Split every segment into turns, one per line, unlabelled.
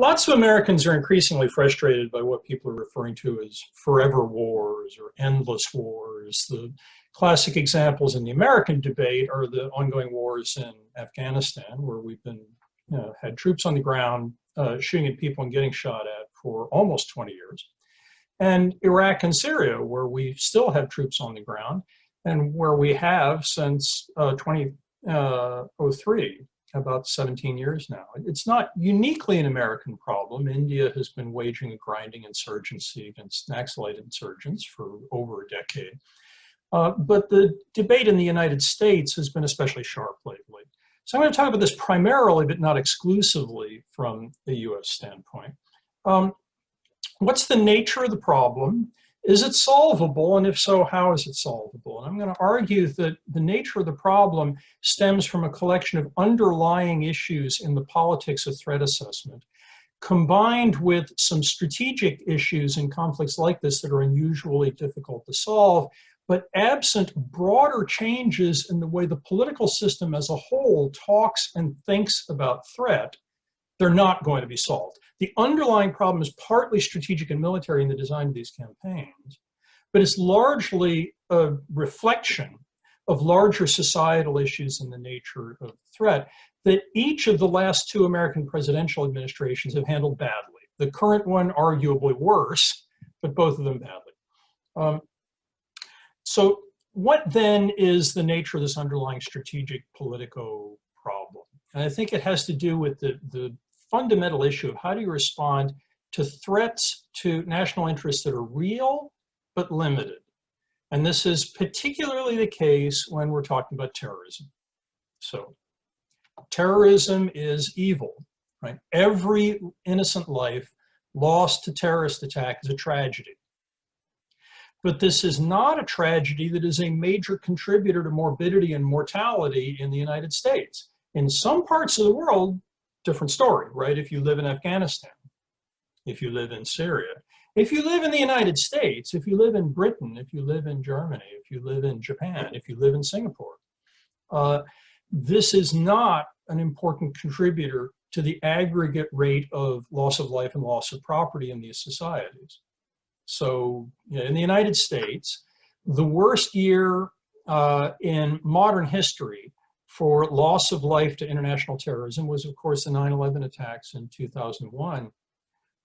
Lots of Americans are increasingly frustrated by what people are referring to as forever wars or endless wars. The classic examples in the American debate are the ongoing wars in Afghanistan, where we've been had troops on the ground shooting at people and getting shot at for almost 20 years. And Iraq and Syria, where we still have troops on the ground and where we have since 2003. About 17 years now. It's not uniquely an American problem. India has been waging a grinding insurgency against Naxalite insurgents for over a decade. But the debate in the United States has been especially sharp lately. So I'm going to talk about this primarily, but not exclusively from the US standpoint. What's the nature of the problem? Is it solvable? And if so, how is it solvable? And I'm going to argue that the nature of the problem stems from a collection of underlying issues in the politics of threat assessment, combined with some strategic issues in conflicts like this that are unusually difficult to solve, but absent broader changes in the way the political system as a whole talks and thinks about threat, they're not going to be solved. The underlying problem is partly strategic and military in the design of these campaigns, but it's largely a reflection of larger societal issues in the nature of threat that each of the last two American presidential administrations have handled badly. The current one arguably worse, but both of them badly. So what then is the nature of this underlying strategic politico problem? And I think it has to do with the fundamental issue of how do you respond to threats to national interests that are real but limited. And this is particularly the case when we're talking about terrorism. So terrorism is evil, right? Every innocent life lost to terrorist attack is a tragedy. But this is not a tragedy that is a major contributor to morbidity and mortality in the United States. In some parts of the world, different story, right? If you live in Afghanistan, if you live in Syria, if you live in the United States, if you live in Britain, if you live in Germany, if you live in Japan, if you live in Singapore, this is not an important contributor to the aggregate rate of loss of life and loss of property in these societies. So in the United States, the worst year in modern history for loss of life to international terrorism was, of course, the 9/11 attacks in 2001.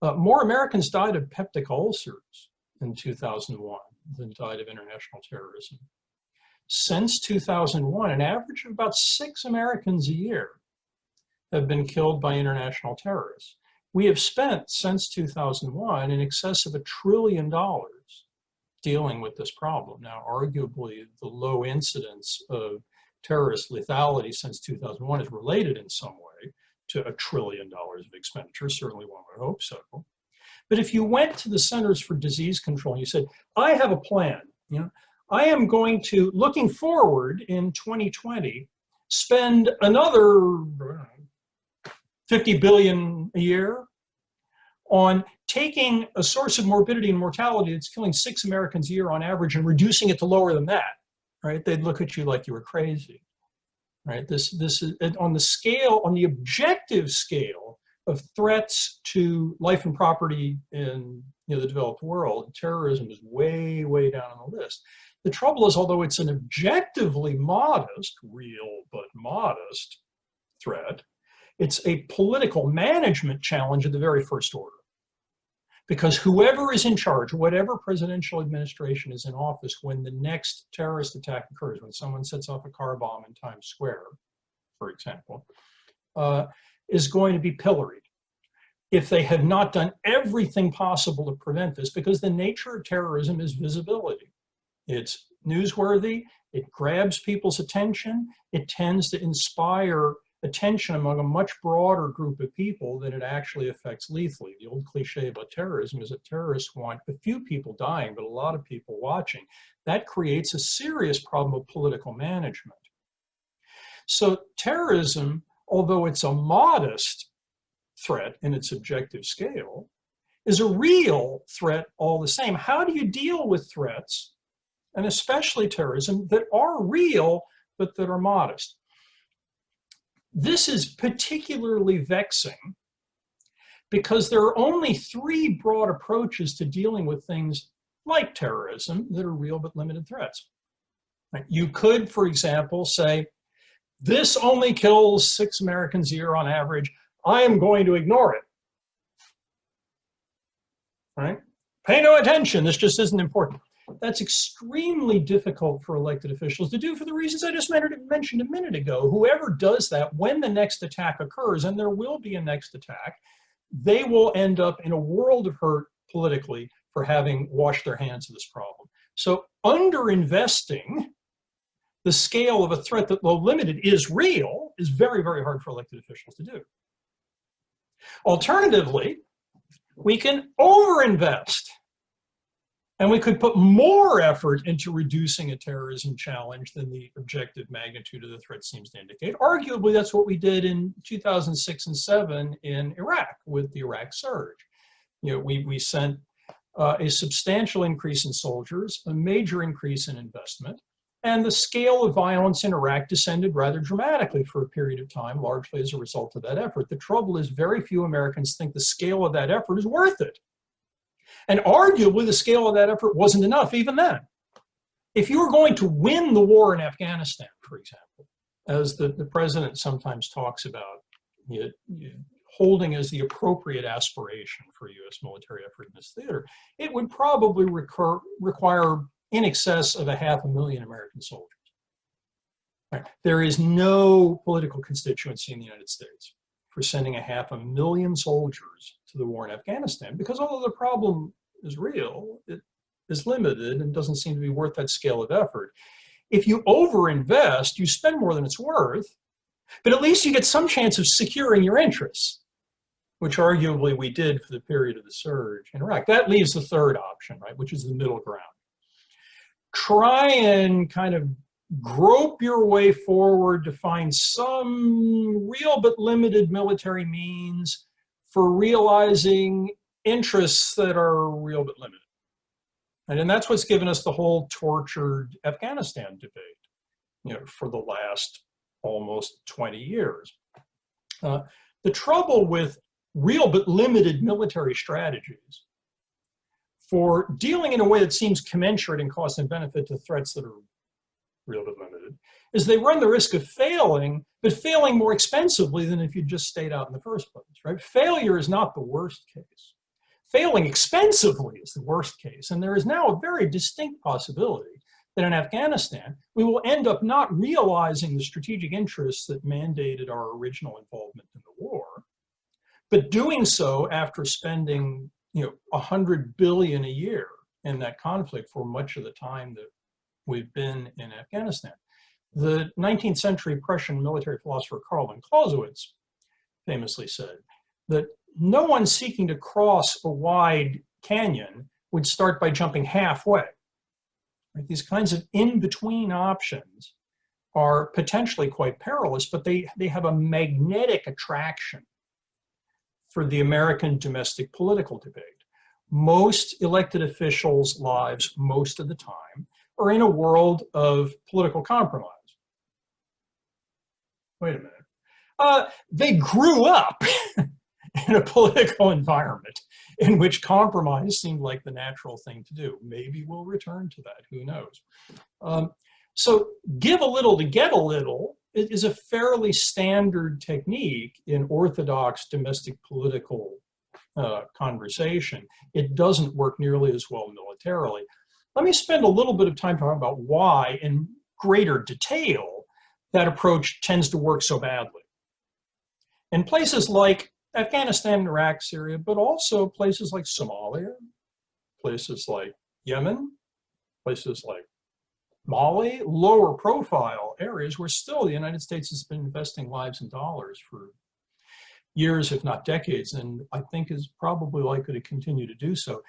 More Americans died of peptic ulcers in 2001 than died of international terrorism. Since 2001, an average of about 6 Americans a year have been killed by international terrorists. We have spent, since 2001, in excess of $1 trillion dealing with this problem. Now, arguably, the low incidence of terrorist lethality since 2001 is related in some way to $1 trillion of expenditure, certainly one would hope so. But if you went to the Centers for Disease Control and you said, I have a plan, I am going to, looking forward in 2020, spend another 50 billion a year on taking a source of morbidity and mortality that's killing 6 Americans a year on average and reducing it to lower than that. Right? They'd look at you like you were crazy, right? This is on the scale, on the objective scale of threats to life and property in the developed world, terrorism is way, way down on the list. The trouble is, although it's an objectively modest, real but modest threat, it's a political management challenge of the very first order. Because whoever is in charge, whatever presidential administration is in office when the next terrorist attack occurs, when someone sets off a car bomb in Times Square, for example, is going to be pilloried if they have not done everything possible to prevent this, because the nature of terrorism is visibility. It's newsworthy, it grabs people's attention, it tends to inspire attention among a much broader group of people than it actually affects lethally. The old cliche about terrorism is that terrorists want a few people dying, but a lot of people watching. That creates a serious problem of political management. So terrorism, although it's a modest threat in its objective scale, is a real threat all the same. How do you deal with threats, and especially terrorism, that are real but that are modest? This is particularly vexing because there are only three broad approaches to dealing with things like terrorism that are real but limited threats. Right? You could, for example, say, this only kills 6 Americans a year on average. I am going to ignore it. Right? Pay no attention. This just isn't important. That's extremely difficult for elected officials to do for the reasons I just mentioned a minute ago. Whoever does that, when the next attack occurs, and there will be a next attack, they will end up in a world of hurt politically for having washed their hands of this problem. So underinvesting the scale of a threat that, though limited, is real, is very, very hard for elected officials to do. Alternatively, we can overinvest, and we could put more effort into reducing a terrorism challenge than the objective magnitude of the threat seems to indicate. Arguably, that's what we did in 2006 and 2007 in Iraq with the Iraq surge. You know, we sent a substantial increase in soldiers, a major increase in investment, and the scale of violence in Iraq descended rather dramatically for a period of time, largely as a result of that effort. The trouble is very few Americans think the scale of that effort is worth it. And arguably, the scale of that effort wasn't enough even then. If you were going to win the war in Afghanistan, for example, as the president sometimes talks about holding as the appropriate aspiration for U.S. military effort in this theater, it would probably require in excess of 500,000 American soldiers. Right. There is no political constituency in the United States for sending 500,000 soldiers to the war in Afghanistan, because although the problem is real, it is limited and doesn't seem to be worth that scale of effort. If you overinvest, you spend more than it's worth, but at least you get some chance of securing your interests, which arguably we did for the period of the surge in Iraq. That leaves the third option, right, which is the middle ground. Try and kind of grope your way forward to find some real but limited military means for realizing interests that are real but limited. And that's what's given us the whole tortured Afghanistan debate, for the last almost 20 years. The trouble with real but limited military strategies for dealing in a way that seems commensurate in cost and benefit to threats that are real but limited is they run the risk of failing, but failing more expensively than if you just stayed out in the first place, right? Failure is not the worst case. Failing expensively is the worst case, and there is now a very distinct possibility that in Afghanistan, we will end up not realizing the strategic interests that mandated our original involvement in the war, but doing so after spending $100 billion a year in that conflict for much of the time that we've been in Afghanistan. The 19th century Prussian military philosopher Karl von Clausewitz famously said that no one seeking to cross a wide canyon would start by jumping halfway. Right? These kinds of in-between options are potentially quite perilous, but they have a magnetic attraction for the American domestic political debate. Most elected officials' lives, most of the time, are in a world of political compromise. Wait a minute. They grew up in a political environment in which compromise seemed like the natural thing to do. Maybe we'll return to that, who knows? So give a little to get a little is a fairly standard technique in orthodox domestic political conversation. It doesn't work nearly as well militarily. Let me spend a little bit of time talking about why, in greater detail, that approach tends to work so badly. In places like Afghanistan, Iraq, Syria, but also places like Somalia, places like Yemen, places like Mali, lower profile areas where still the United States has been investing lives and dollars for years, if not decades, and I think is probably likely to continue to do so.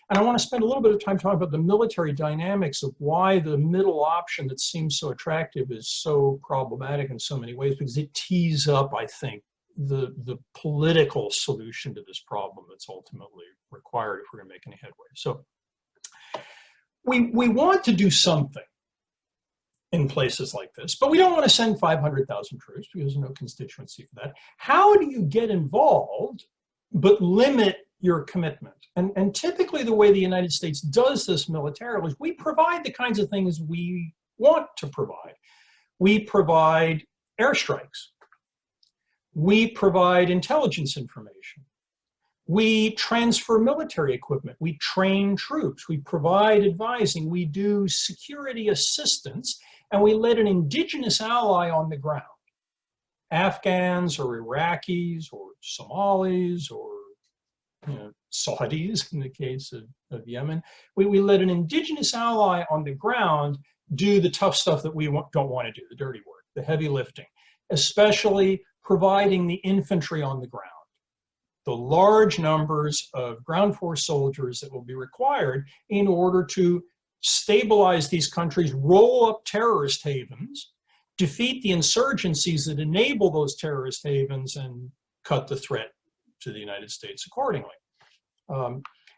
And I want to spend a little bit of time talking about the military dynamics of why the middle option that seems so attractive is so problematic in so many ways, because it tees up, I think, the political solution to this problem that's ultimately required if we're going to make any headway. So we want to do something in places like this, but we don't want to send 500,000 troops because there's no constituency for that. How do you get involved but limit your commitment. And typically the way the United States does this militarily is we provide the kinds of things we want to provide. We provide airstrikes. We provide intelligence information. We transfer military equipment. We train troops. We provide advising. We do security assistance. And we let an indigenous ally on the ground, Afghans or Iraqis or Somalis or Saudis in the case of Yemen. We let an indigenous ally on the ground do the tough stuff that we don't want to do, the dirty work, the heavy lifting, especially providing the infantry on the ground, the large numbers of ground force soldiers that will be required in order to stabilize these countries, roll up terrorist havens, defeat the insurgencies that enable those terrorist havens, and cut the threat to the United States accordingly.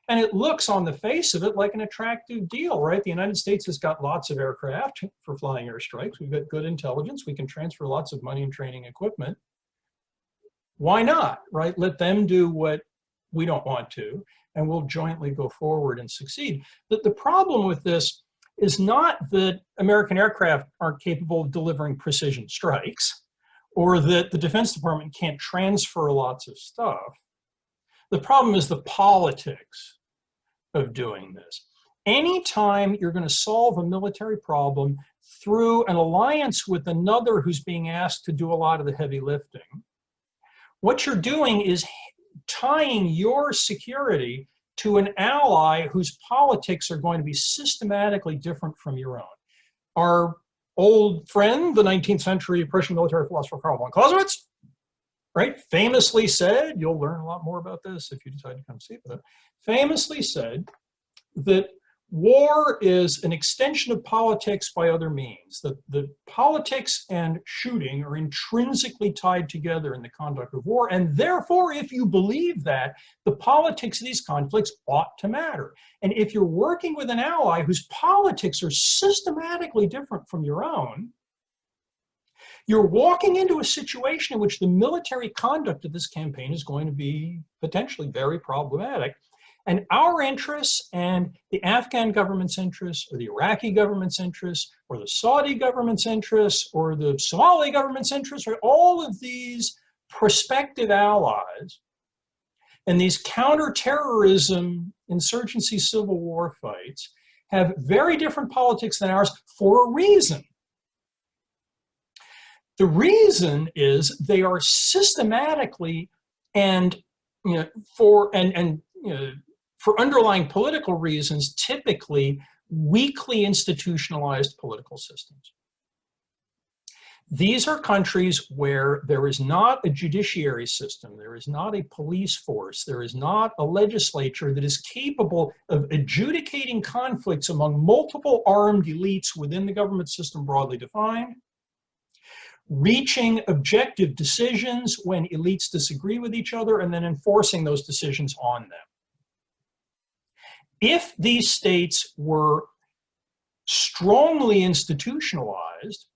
And it looks on the face of it like an attractive deal, right? The United States has got lots of aircraft for flying airstrikes. We've got good intelligence. We can transfer lots of money and training equipment. Why not, right? Let them do what we don't want to, and we'll jointly go forward and succeed. But the problem with this is not that American aircraft aren't capable of delivering precision strikes, or that the Defense Department can't transfer lots of stuff. The problem is the politics of doing this. Anytime you're going to solve a military problem through an alliance with another who's being asked to do a lot of the heavy lifting, what you're doing is tying your security to an ally whose politics are going to be systematically different from your own. Our old friend, the 19th century Prussian military philosopher Karl von Clausewitz, right, famously said, you'll learn a lot more about this if you decide to come see it, famously said that war is an extension of politics by other means, that the politics and shooting are intrinsically tied together in the conduct of war, and therefore, if you believe that, the politics of these conflicts ought to matter. And if you're working with an ally whose politics are systematically different from your own, you're walking into a situation in which the military conduct of this campaign is going to be potentially very problematic. And our interests and the Afghan government's interests, or the Iraqi government's interests, or the Saudi government's interests, or the Somali government's interests, or all of these prospective allies and these counterterrorism, insurgency, civil war fights have very different politics than ours for a reason. The reason is they are systematically and for underlying political reasons, typically weakly institutionalized political systems. These are countries where there is not a judiciary system, there is not a police force, there is not a legislature that is capable of adjudicating conflicts among multiple armed elites within the government system broadly defined, reaching objective decisions when elites disagree with each other, and then enforcing those decisions on them. If these states were strongly institutionalized,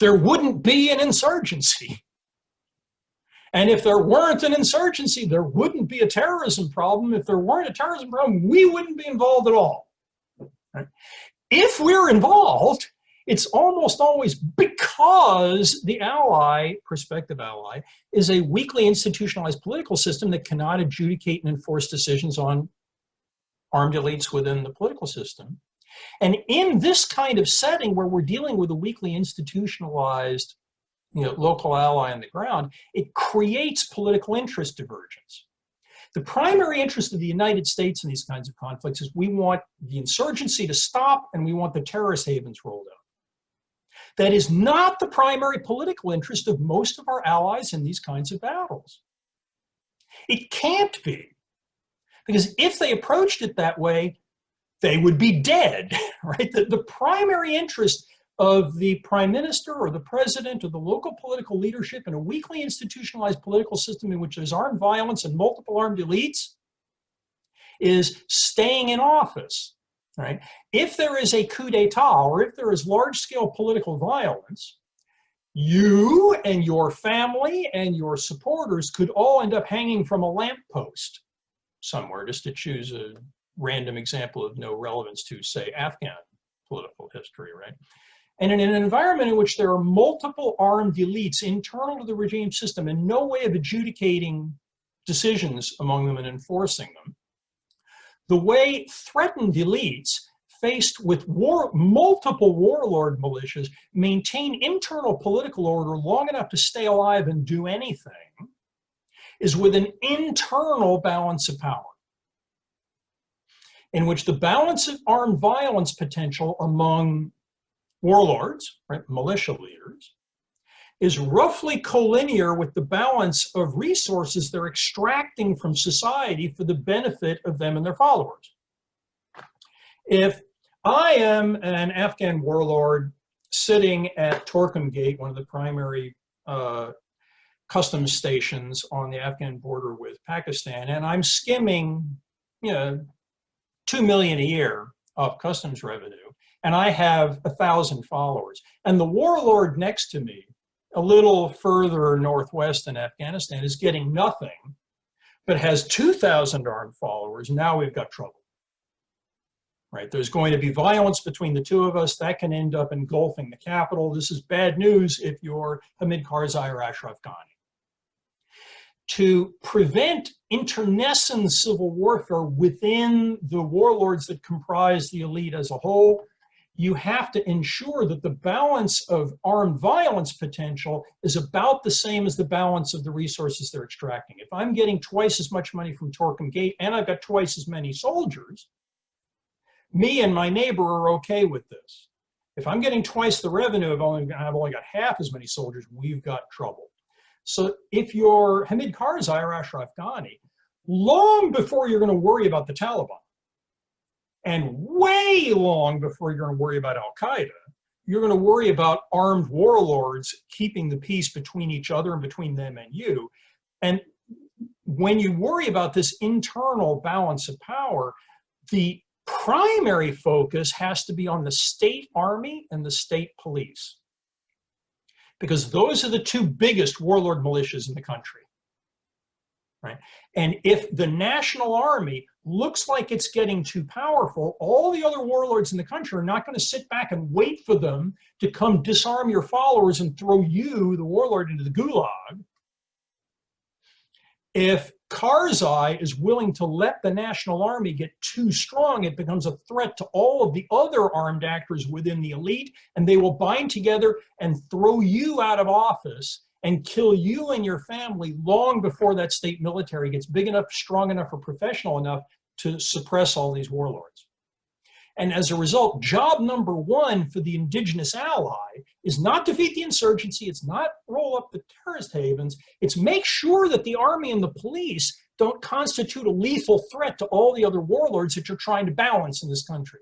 there wouldn't be an insurgency. And if there weren't an insurgency, there wouldn't be a terrorism problem. If there weren't a terrorism problem, we wouldn't be involved at all. Right? If we're involved, it's almost always because the ally, prospective ally, is a weakly institutionalized political system that cannot adjudicate and enforce decisions on armed elites within the political system. And in this kind of setting where we're dealing with a weakly institutionalized local ally on the ground, it creates political interest divergence. The primary interest of the United States in these kinds of conflicts is we want the insurgency to stop and we want the terrorist havens rolled out. That is not the primary political interest of most of our allies in these kinds of battles. It can't be. Because if they approached it that way, they would be dead, right? The primary interest of the prime minister or the president or the local political leadership in a weakly institutionalized political system in which there's armed violence and multiple armed elites is staying in office, right? If there is a coup d'etat or if there is large-scale political violence, you and your family and your supporters could all end up hanging from a lamppost somewhere, just to choose a random example of no relevance to, say, Afghan political history, right? And in an environment in which there are multiple armed elites internal to the regime system and no way of adjudicating decisions among them and enforcing them, the way threatened elites faced with multiple warlord militias maintain internal political order long enough to stay alive and do anything is with an internal balance of power, in which the balance of armed violence potential among warlords, right, militia leaders, is roughly collinear with the balance of resources they're extracting from society for the benefit of them and their followers. If I am an Afghan warlord sitting at Torkham Gate, one of the primary customs stations on the Afghan border with Pakistan, and I'm skimming, you know, $2 million a year of customs revenue, and I have 1,000 followers, and the warlord next to me, a little further northwest in Afghanistan, is getting nothing, but has 2,000 armed followers, now we've got trouble. Right? There's going to be violence between the two of us that can end up engulfing the capital. This is bad news if you're Hamid Karzai or Ashraf Ghani. To prevent internecine civil warfare within the warlords that comprise the elite as a whole, you have to ensure that the balance of armed violence potential is about the same as the balance of the resources they're extracting. If I'm getting twice as much money from Torkham Gate and I've got twice as many soldiers, me and my neighbor are okay with this. If I'm getting twice the revenue, I've only got half as many soldiers, we've got trouble. So if you're Hamid Karzai or Ashraf Ghani, long before you're going to worry about the Taliban, and way long before you're going to worry about Al-Qaeda, you're going to worry about armed warlords keeping the peace between each other and between them and you. And when you worry about this internal balance of power, the primary focus has to be on the state army and the state police, because those are the two biggest warlord militias in the country, right? And if the national army looks like it's getting too powerful, all the other warlords in the country are not going to sit back and wait for them to come disarm your followers and throw you, the warlord, into the gulag. If Karzai is willing to let the national army get too strong, it becomes a threat to all of the other armed actors within the elite, and they will bind together and throw you out of office and kill you and your family long before that state military gets big enough, strong enough, or professional enough to suppress all these warlords. And as a result, job number one for the indigenous ally is not defeat the insurgency, it's not roll up the terrorist havens, it's make sure that the army and the police don't constitute a lethal threat to all the other warlords that you're trying to balance in this country.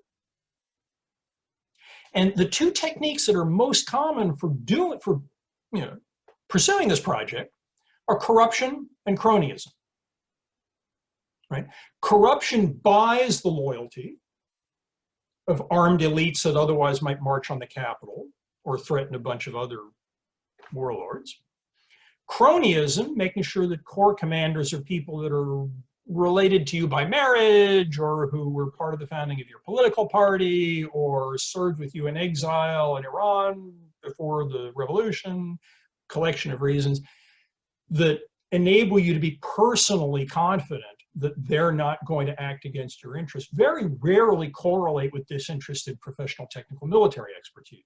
And the two techniques that are most common for pursuing this project are corruption and cronyism. Right? Corruption buys the loyalty of armed elites that otherwise might march on the Capitol or threaten a bunch of other warlords. Cronyism, making sure that corps commanders are people that are related to you by marriage or who were part of the founding of your political party or served with you in exile in Iran before the revolution, collection of reasons that enable you to be personally confident that they're not going to act against your interests, very rarely correlate with disinterested professional technical military expertise,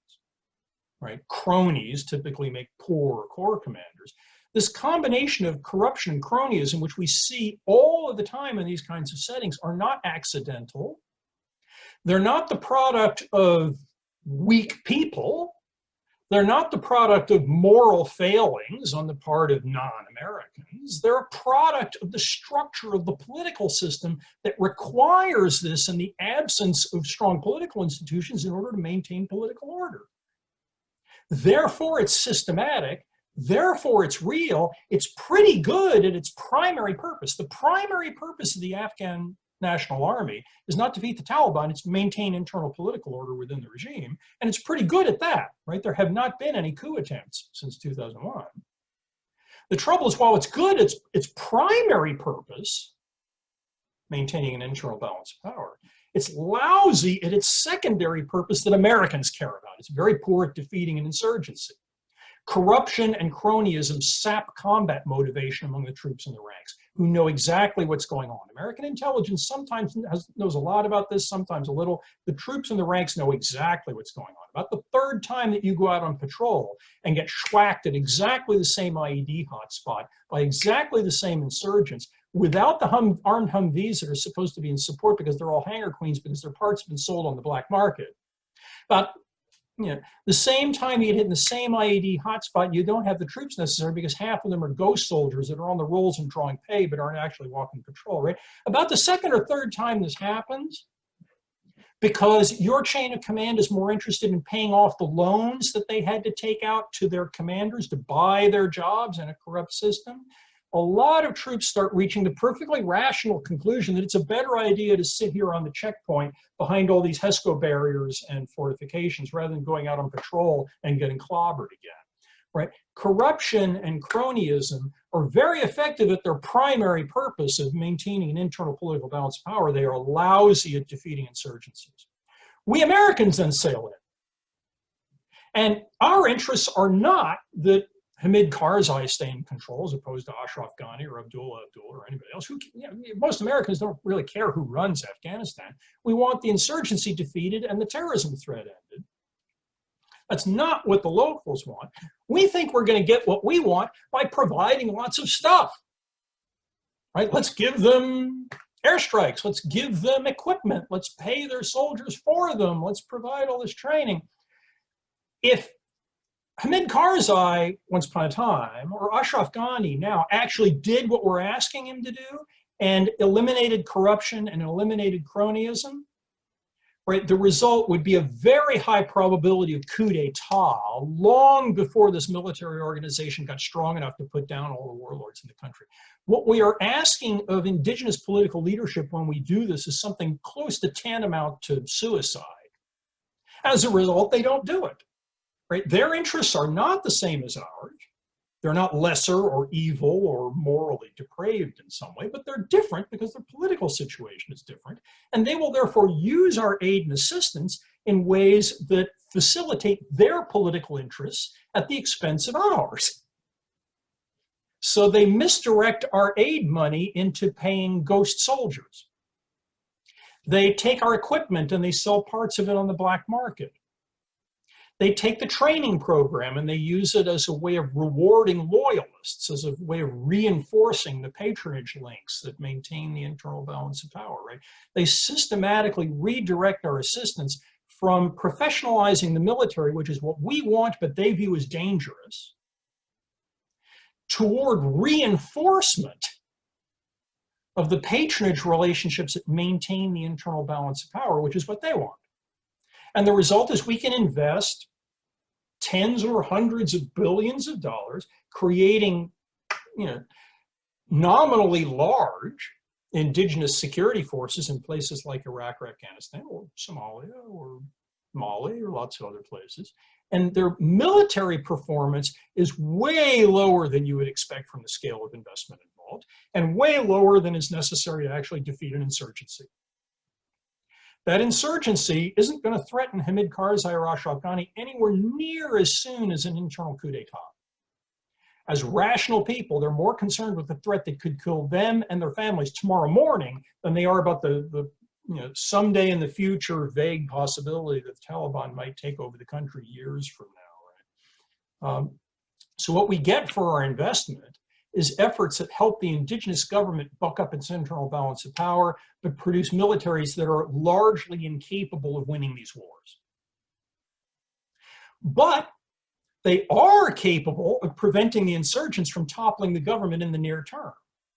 right? Cronies typically make poor corps commanders. This combination of corruption and cronyism, which we see all of the time in these kinds of settings, are not accidental. They're not the product of weak people. They're not the product of moral failings on the part of non-Americans. They're a product of the structure of the political system that requires this in the absence of strong political institutions in order to maintain political order. Therefore, it's systematic. Therefore, it's real. It's pretty good at its primary purpose. The primary purpose of the Afghan national army is not defeat the Taliban, it's maintain internal political order within the regime. And it's pretty good at that, right? There have not been any coup attempts since 2001. The trouble is, while it's good, its primary purpose, maintaining an internal balance of power, it's lousy at its secondary purpose that Americans care about. It's very poor at defeating an insurgency. Corruption and cronyism sap combat motivation among the troops in the ranks, who know exactly what's going on. American intelligence sometimes knows a lot about this, sometimes a little. The troops in the ranks know exactly what's going on. About the third time that you go out on patrol and get schwacked at exactly the same IED hotspot by exactly the same insurgents, without the armed Humvees that are supposed to be in support because they're all hangar queens because their parts have been sold on the black market. About the same time you hit in the same IED hotspot, you don't have the troops necessary because half of them are ghost soldiers that are on the rolls and drawing pay but aren't actually walking patrol, right? About the second or third time this happens, because your chain of command is more interested in paying off the loans that they had to take out to their commanders to buy their jobs in a corrupt system, a lot of troops start reaching the perfectly rational conclusion that it's a better idea to sit here on the checkpoint behind all these HESCO barriers and fortifications rather than going out on patrol and getting clobbered again, right? Corruption and cronyism are very effective at their primary purpose of maintaining an internal political balance of power. They are lousy at defeating insurgencies. We Americans then sail in. And our interests are not that Hamid Karzai stay in control as opposed to Ashraf Ghani or Abdullah or anybody else. Most Americans don't really care who runs Afghanistan. We want the insurgency defeated and the terrorism threat ended. That's not what the locals want. We think we're going to get what we want by providing lots of stuff, right? Let's give them airstrikes. Let's give them equipment. Let's pay their soldiers for them. Let's provide all this training. If Hamid Karzai, once upon a time, or Ashraf Ghani now actually did what we're asking him to do and eliminated corruption and eliminated cronyism, right, the result would be a very high probability of coup d'etat long before this military organization got strong enough to put down all the warlords in the country. What we are asking of indigenous political leadership when we do this is something close to tantamount to suicide. As a result, they don't do it. Right? Their interests are not the same as ours. They're not lesser or evil or morally depraved in some way, but they're different because their political situation is different. And they will therefore use our aid and assistance in ways that facilitate their political interests at the expense of ours. So they misdirect our aid money into paying ghost soldiers. They take our equipment and they sell parts of it on the black market. They take the training program and they use it as a way of rewarding loyalists, as a way of reinforcing the patronage links that maintain the internal balance of power, right? They systematically redirect our assistance from professionalizing the military, which is what we want, but they view as dangerous, toward reinforcement of the patronage relationships that maintain the internal balance of power, which is what they want. And the result is we can invest tens or hundreds of billions of dollars creating, nominally large indigenous security forces in places like Iraq or Afghanistan or Somalia or Mali or lots of other places. And their military performance is way lower than you would expect from the scale of investment involved and way lower than is necessary to actually defeat an insurgency. That insurgency isn't going to threaten Hamid Karzai or Ashraf Ghani anywhere near as soon as an internal coup d'etat. As rational people, they're more concerned with the threat that could kill them and their families tomorrow morning than they are about the someday in the future vague possibility that the Taliban might take over the country years from now. Right? So what we get for our investment is efforts that help the indigenous government buck up its internal balance of power, but produce militaries that are largely incapable of winning these wars. But they are capable of preventing the insurgents from toppling the government in the near term.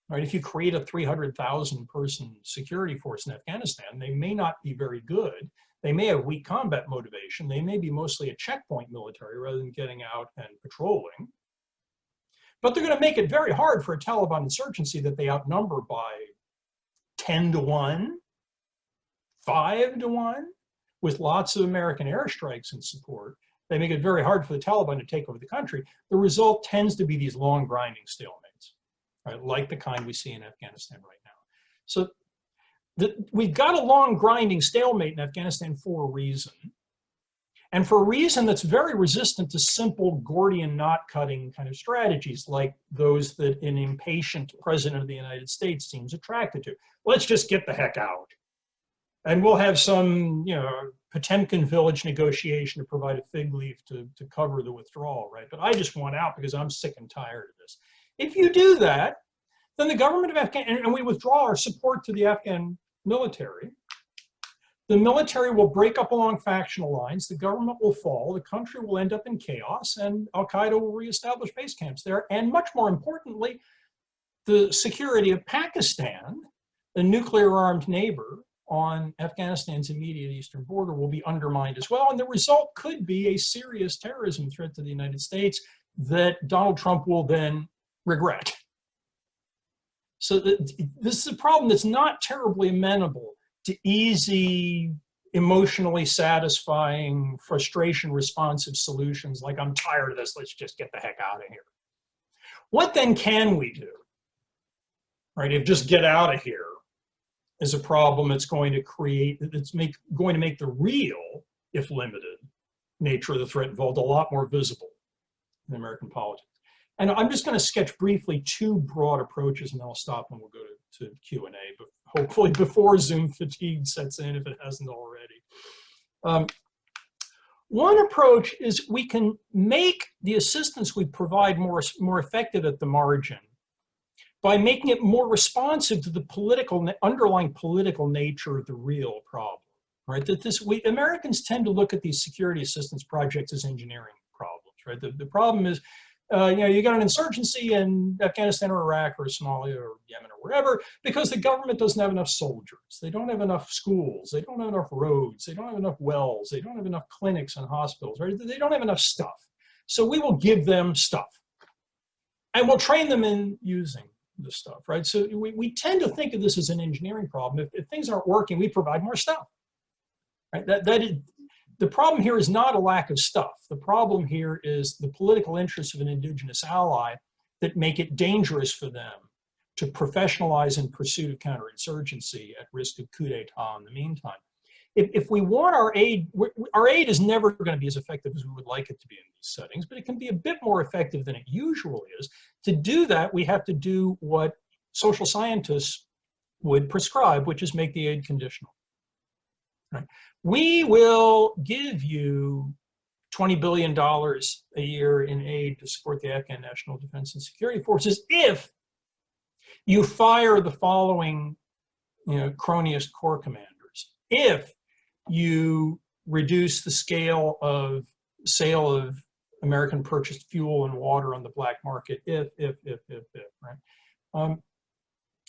Right? If you create a 300,000 person security force in Afghanistan, they may not be very good. They may have weak combat motivation. They may be mostly a checkpoint military rather than getting out and patrolling. But they're going to make it very hard for a Taliban insurgency that they outnumber by 10 to 1, 5 to 1, with lots of American airstrikes in support. They make it very hard for the Taliban to take over the country. The result tends to be these long grinding stalemates, right? Like the kind we see in Afghanistan right now. So we've got a long grinding stalemate in Afghanistan for a reason. And for a reason that's very resistant to simple Gordian knot cutting kind of strategies like those that an impatient president of the United States seems attracted to. Let's just get the heck out. And we'll have some, Potemkin village negotiation to provide a fig leaf to cover the withdrawal, right? But I just want out because I'm sick and tired of this. If you do that, then the government of Afghanistan, and we withdraw our support to the Afghan military, the military will break up along factional lines, the government will fall, the country will end up in chaos, and Al-Qaeda will reestablish base camps there. And much more importantly, the security of Pakistan, the nuclear-armed neighbor on Afghanistan's immediate eastern border, will be undermined as well. And the result could be a serious terrorism threat to the United States that Donald Trump will then regret. So this is a problem that's not terribly amenable to easy, emotionally satisfying, frustration responsive solutions like, I'm tired of this, let's just get the heck out of here. What then can we do? Right, if just get out of here is a problem that's going to create, going to make the real, if limited, nature of the threat involved a lot more visible in American politics. And I'm just going to sketch briefly two broad approaches, and then I'll stop and we'll go to Q&A, but hopefully before Zoom fatigue sets in, if it hasn't already. One approach is we can make the assistance we provide more effective at the margin by making it more responsive to the underlying political nature of the real problem, right? Americans tend to look at these security assistance projects as engineering problems, right? The problem is, you got an insurgency in Afghanistan or Iraq or Somalia or Yemen or wherever because the government doesn't have enough soldiers. They don't have enough schools. They don't have enough roads. They don't have enough wells. They don't have enough clinics and hospitals, right? They don't have enough stuff. So we will give them stuff. And we'll train them in using the stuff, right? So we tend to think of this as an engineering problem. If things aren't working, we provide more stuff, right? The problem here is not a lack of stuff. The problem here is the political interests of an indigenous ally that make it dangerous for them to professionalize in pursuit of counterinsurgency at risk of coup d'etat in the meantime. If we want our aid is never going to be as effective as we would like it to be in these settings, but it can be a bit more effective than it usually is. To do that, we have to do what social scientists would prescribe, which is make the aid conditional. Right? We will give you $20 billion a year in aid to support the Afghan National Defense and Security Forces if you fire the following cronyist corps commanders, if you reduce the scale of sale of American purchased fuel and water on the black market, if, right?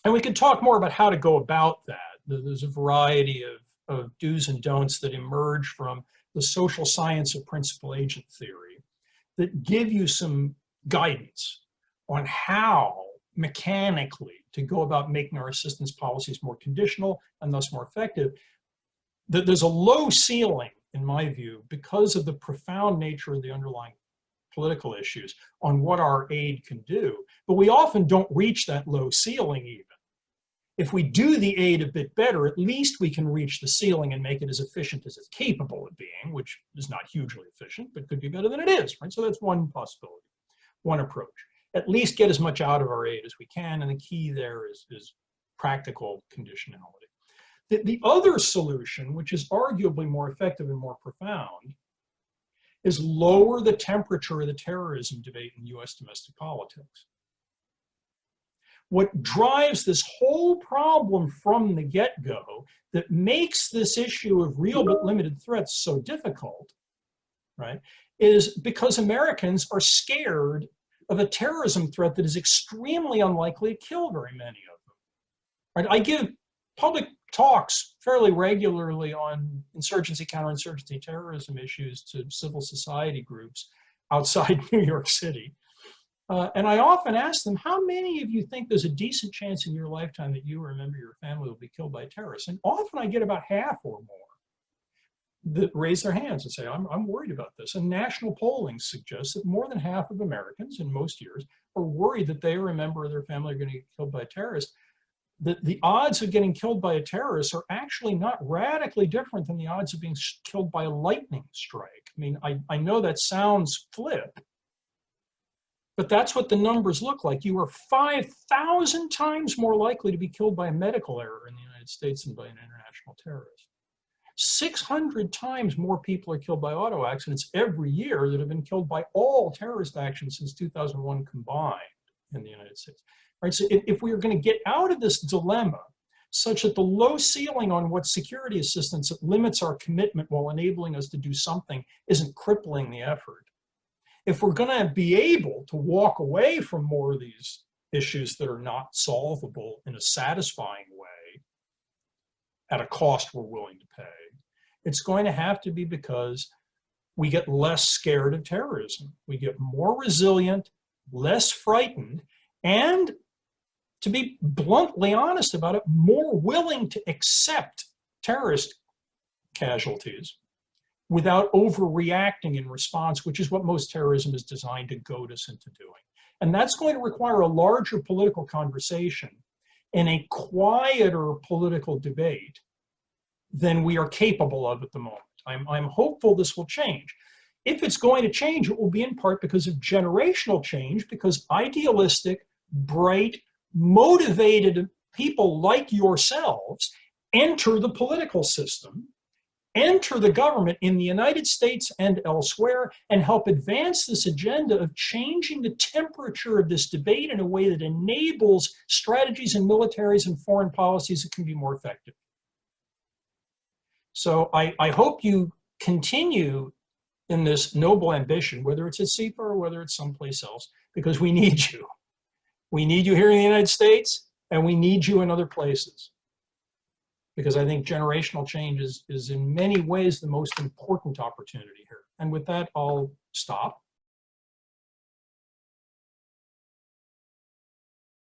And we can talk more about how to go about that. There's a variety of do's and don'ts that emerge from the social science of principal agent theory that give you some guidance on how mechanically to go about making our assistance policies more conditional and thus more effective. There's a low ceiling, in my view, because of the profound nature of the underlying political issues on what our aid can do. But we often don't reach that low ceiling even. If we do the aid a bit better, at least we can reach the ceiling and make it as efficient as it's capable of being, which is not hugely efficient, but could be better than it is, right? So that's one possibility, one approach. At least get as much out of our aid as we can, and the key there is practical conditionality. The other solution, which is arguably more effective and more profound, is lower the temperature of the terrorism debate in US domestic politics. What drives this whole problem from the get-go that makes this issue of real but limited threats so difficult, right, is because Americans are scared of a terrorism threat that is extremely unlikely to kill very many of them. Right? I give public talks fairly regularly on insurgency, counterinsurgency, terrorism issues to civil society groups outside New York City. And I often ask them, how many of you think there's a decent chance in your lifetime that you or a member of your family will be killed by terrorists? And often I get about half or more that raise their hands and say, I'm worried about this. And national polling suggests that more than half of Americans in most years are worried that they or a member of their family are going to get killed by a terrorist. The odds of getting killed by a terrorist are actually not radically different than the odds of being killed by a lightning strike. I mean, I know that sounds flip, but that's what the numbers look like. You are 5,000 times more likely to be killed by a medical error in the United States than by an international terrorist. 600 times more people are killed by auto accidents every year that have been killed by all terrorist actions since 2001 combined in the United States. Right? So if we are going to get out of this dilemma such that the low ceiling on what security assistance that limits our commitment while enabling us to do something isn't crippling the effort, if we're going to be able to walk away from more of these issues that are not solvable in a satisfying way at a cost we're willing to pay, it's going to have to be because we get less scared of terrorism. We get more resilient, less frightened, and, to be bluntly honest about it, more willing to accept terrorist casualties without overreacting in response, which is what most terrorism is designed to goad us into doing. And that's going to require a larger political conversation and a quieter political debate than we are capable of at the moment. I'm hopeful this will change. If it's going to change, it will be in part because of generational change, because idealistic, bright, motivated people like yourselves enter the political system, enter the government in the United States and elsewhere, and help advance this agenda of changing the temperature of this debate in a way that enables strategies and militaries and foreign policies that can be more effective. So I hope you continue in this noble ambition, whether it's at CEPA or whether it's someplace else, because we need you. We need you here in the United States, and we need you in other places. Because I think generational change is in many ways the most important opportunity here. And with that, I'll stop.